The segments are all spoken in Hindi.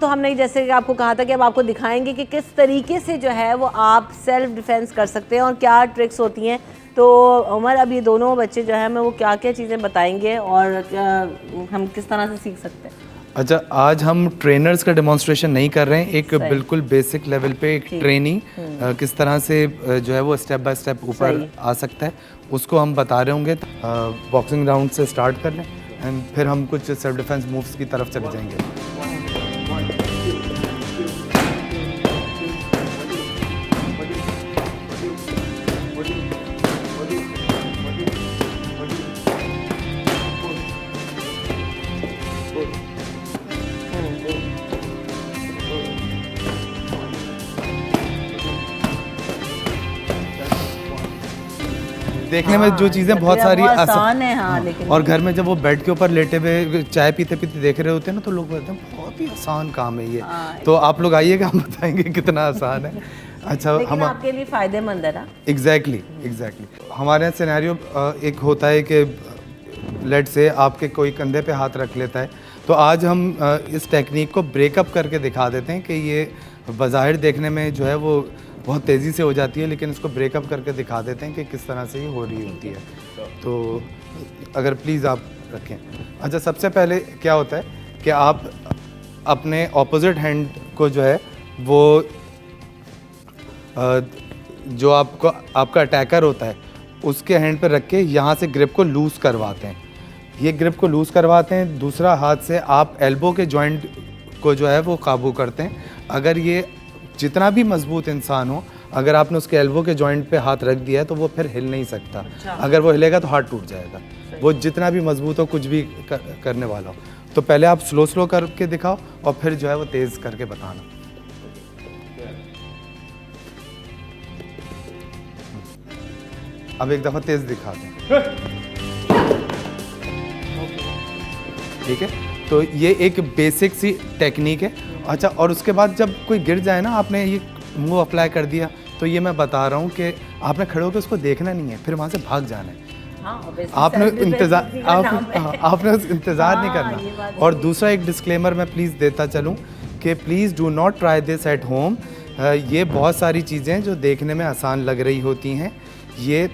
तो हमने जैसे कि आपको कहा था कि अब आपको दिखाएंगे कि किस तरीके से जो है वो आप सेल्फ डिफेंस कर सकते हैं और क्या ट्रिक्स होती हैं। तो उमर, अब ये दोनों बच्चे जो है हमें वो क्या क्या चीज़ें बताएंगे और हम किस तरह से सीख सकते हैं। अच्छा, आज हम ट्रेनर्स का डेमोन्स्ट्रेशन नहीं कर रहे हैं, एक बिल्कुल बेसिक लेवल पे एक ट्रेनी किस तरह से जो है वो स्टेप बाय स्टेप ऊपर आ सकता है उसको हम बता रहे होंगे। बॉक्सिंग राउंड से स्टार्ट कर लें एंड फिर हम कुछ सेल्फ डिफेंस मूव्स की तरफ चले जाएंगे। देखने में जो चीज़ें बहुत सारी आसान है, हाँ, लेकिन और घर में जब वो बेड के ऊपर लेटे हुए चाय पीते पीते देख रहे होते हैं ना, तो लोग बोलते हैं बहुत ही आसान काम है ये। तो आप लोग आइएगा, हम बताएंगे कितना आसान है। अच्छा, हम आपके लिए फ़ायदेमंद है ना। एग्जैक्टली हमारे यहाँ सिनेरियो एक होता है कि लेट से आपके कोई कंधे पे हाथ रख लेता है, तो आज हम इस टेक्निक को ब्रेकअप करके दिखा देते हैं कि ये बज़ाहिर देखने में जो है वो बहुत तेज़ी से हो जाती है, लेकिन इसको ब्रेकअप करके दिखा देते हैं कि किस तरह से ये हो रही होती है। तो अगर प्लीज़ आप रखें। अच्छा, सबसे पहले क्या होता है कि आप अपने ऑपोजिट हैंड को जो है वो जो आपका अटैकर होता है उसके हैंड पर रख के यहाँ से ग्रिप को लूज़ करवाते हैं। ये ग्रिप को लूज़ करवाते हैं, दूसरा हाथ से आप एल्बो के जॉइंट को जो है वो काबू करते हैं। अगर ये जितना भी मजबूत इंसान हो, अगर आपने उसके एल्बो के जॉइंट पे हाथ रख दिया है तो वो फिर हिल नहीं सकता। अगर वो हिलेगा तो हाथ टूट जाएगा, वो जितना भी मजबूत हो, कुछ भी करने वाला हो। तो पहले आप स्लो करके दिखाओ और फिर जो है वो तेज़ करके बताना। अब एक दफ़ा तेज़ दिखा दें, ठीक है। तो ये एक बेसिक सी टेक्निक है। अच्छा, और उसके बाद जब कोई गिर जाए ना, आपने ये मूव अप्लाई कर दिया, तो ये मैं बता रहा हूँ कि आपने खड़े होकर उसको देखना नहीं है, फिर वहाँ से भाग जाना है। आपने इंतज़ार नहीं करना। और दूसरा एक डिस्क्लेमर मैं प्लीज़ देता चलूँ कि please do not try this at home. ये बहुत सारी चीज़ें जो देखने में आसान लग रही होती हैं, ये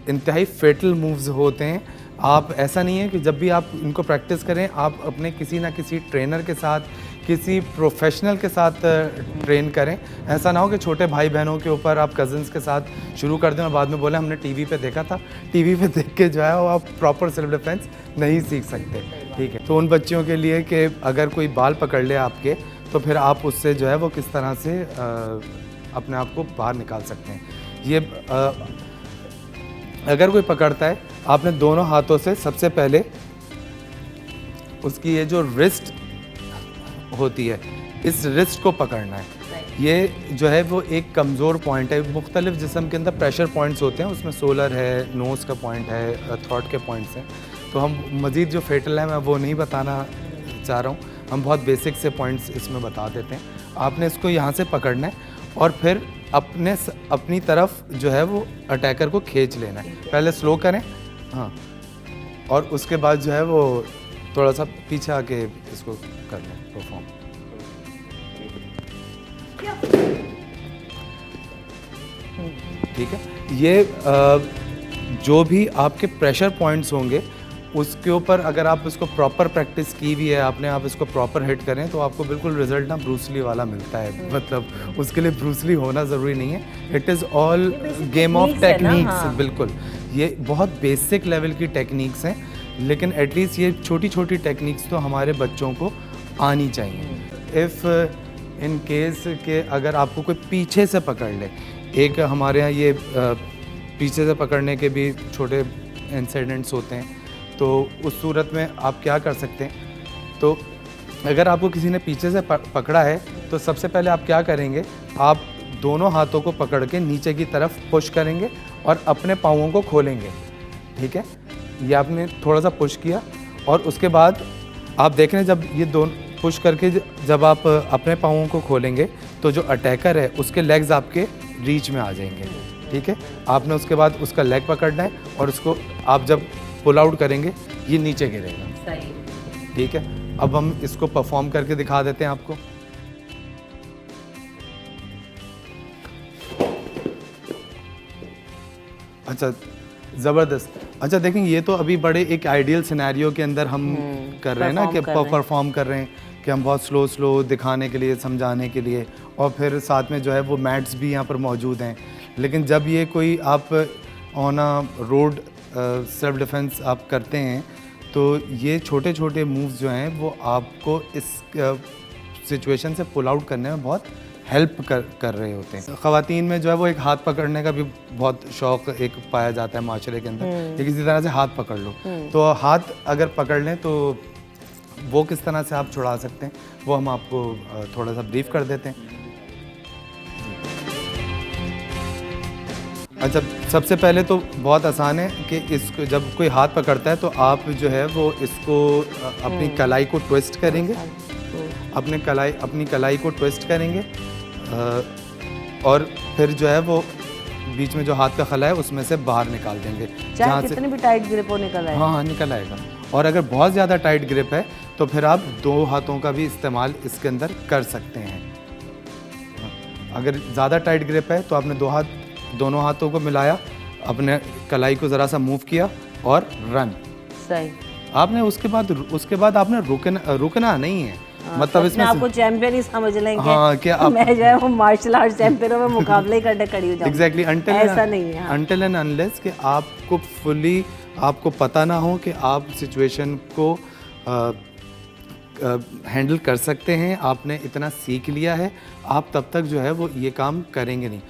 इंतहाई फेटल मूव्स होते हैं। आप ऐसा नहीं है कि जब भी आप इनको प्रैक्टिस करें, आप अपने किसी ना किसी ट्रेनर के साथ, किसी प्रोफेशनल के साथ ट्रेन करें। ऐसा ना हो कि छोटे भाई बहनों के ऊपर आप कज़न्स के साथ शुरू कर दें और बाद में बोले हमने टीवी पे देखा था। टीवी पे देख के जो है वो आप प्रॉपर सेल्फ डिफेंस नहीं सीख सकते, ठीक है। तो उन बच्चियों के लिए कि अगर कोई बाल पकड़ ले आपके, तो फिर आप उससे जो है वो किस तरह से अपने आप को बाहर निकाल सकते हैं। ये अगर कोई पकड़ता है, आपने दोनों हाथों से सबसे पहले उसकी ये जो रिस्ट होती है, इस रिस्ट को पकड़ना है। ये जो है वो एक कमज़ोर पॉइंट है। मुख्तलिफ जिस्म के अंदर प्रेशर पॉइंट्स होते हैं, उसमें सोलर है, नोज़ का पॉइंट है, थ्रॉट के पॉइंट्स हैं। तो हम मज़ीद जो फेटल है मैं वो नहीं बताना चाह रहा हूँ, हम बहुत बेसिक से पॉइंट्स इसमें बता देते हैं। आपने इसको यहाँ से पकड़ना है और फिर अपनी तरफ जो है वो अटैकर को खींच लेना है। पहले स्लो करें, हाँ, और उसके बाद जो है वो थोड़ा सा पीछे आके इसको कर लें परफॉर्म। ठीक है। ये जो भी आपके प्रेशर पॉइंट्स होंगे उसके ऊपर अगर आप इसको प्रॉपर प्रैक्टिस की भी है आपने, आप इसको प्रॉपर हिट करें, तो आपको बिल्कुल रिजल्ट ना ब्रूसली वाला मिलता है। मतलब उसके लिए ब्रूसली होना ज़रूरी नहीं है, it is all game of techniques. हाँ। बिल्कुल, ये बहुत बेसिक लेवल की टेक्निक्स हैं, लेकिन एटलीस्ट ये छोटी छोटी टेक्निक्स तो हमारे बच्चों को आनी चाहिए। इफ़ इन केस के अगर आपको कोई पीछे से पकड़ ले, एक हमारे यहाँ ये पीछे से पकड़ने के भी छोटे इंसिडेंट्स होते हैं, तो उस सूरत में आप क्या कर सकते हैं। तो अगर आपको किसी ने पीछे से पकड़ा है, तो सबसे पहले आप क्या करेंगे, आप दोनों हाथों को पकड़ के नीचे की तरफ पुश करेंगे और अपने पाँवों को खोलेंगे, ठीक है। ये आपने थोड़ा सा पुश किया और उसके बाद आप देख रहे हैं जब ये दोनों पुश करके जब आप अपने पाँवों को खोलेंगे, तो जो अटैकर है उसके लेग्स आपके रीच में आ जाएंगे, ठीक है। आपने उसके बाद उसका लेग पकड़ना है और उसको आप जब पुल आउट करेंगे ये नीचे गिरेगा, ठीक है। अब हम इसको परफॉर्म करके दिखा देते हैं आपको। अच्छा, ज़बरदस्त। अच्छा देखें, ये तो अभी बड़े एक आइडियल सिनेरियो के अंदर हम कर रहे हैं ना, कि परफॉर्म कर रहे हैं कि हम बहुत स्लो दिखाने के लिए, समझाने के लिए, और फिर साथ में जो है वो मैट्स भी यहाँ पर मौजूद हैं। लेकिन जब ये कोई आप on a road self defence आप करते हैं, तो ये छोटे छोटे मूव्स जो हैं वो आपको इस सिचुएशन से पुल आउट करने में बहुत हेल्प कर रहे होते हैं। ख़वातीन में जो है वो एक हाथ पकड़ने का भी बहुत शौक़ एक पाया जाता है माशरे के अंदर, कि किसी तरह से हाथ पकड़ लो। तो हाथ अगर पकड़ लें तो वो किस तरह से आप छुड़ा सकते हैं, वो हम आपको थोड़ा सा ब्रीफ कर देते हैं। अच्छा, सबसे पहले तो बहुत आसान है कि इसको जब कोई हाथ पकड़ता है तो आप जो है वो इसको अपनी कलाई को ट्विस्ट करेंगे, अपनी कलाई को ट्विस्ट करेंगे, और फिर जो है वो बीच में जो हाथ का खला है उसमें से बाहर निकाल देंगे। चाहे कितनी भी टाइट ग्रिप हो निकल आएगा। हाँ, निकल आएगा। और अगर बहुत ज़्यादा टाइट ग्रिप है तो फिर आप 2 हाथों का भी इस्तेमाल इसके अंदर कर सकते हैं। अगर ज़्यादा टाइट ग्रिप है तो आपने दोनों हाथों को मिलाया, अपने कलाई को ज़रा सा मूव किया और रन। सही। आपने उसके बाद आपने रुकना नहीं है। मतलब इसमें आपको चैंपियन ही समझ लेंगे। हाँ, क्या आप मैं जो है वो मार्शल आर्ट चैंपियनों में मुकाबले ही करने खड़ी हो जाऊँ। एग्जैक्टली, ऐसा नहीं है। अनटिल एंड अनलेस कि आपको फुली आपको पता ना हो कि आप सिचुएशन को हैंडल कर सकते हैं, आपने इतना सीख लिया है, आप तब तक जो है वो ये काम करेंगे नहीं।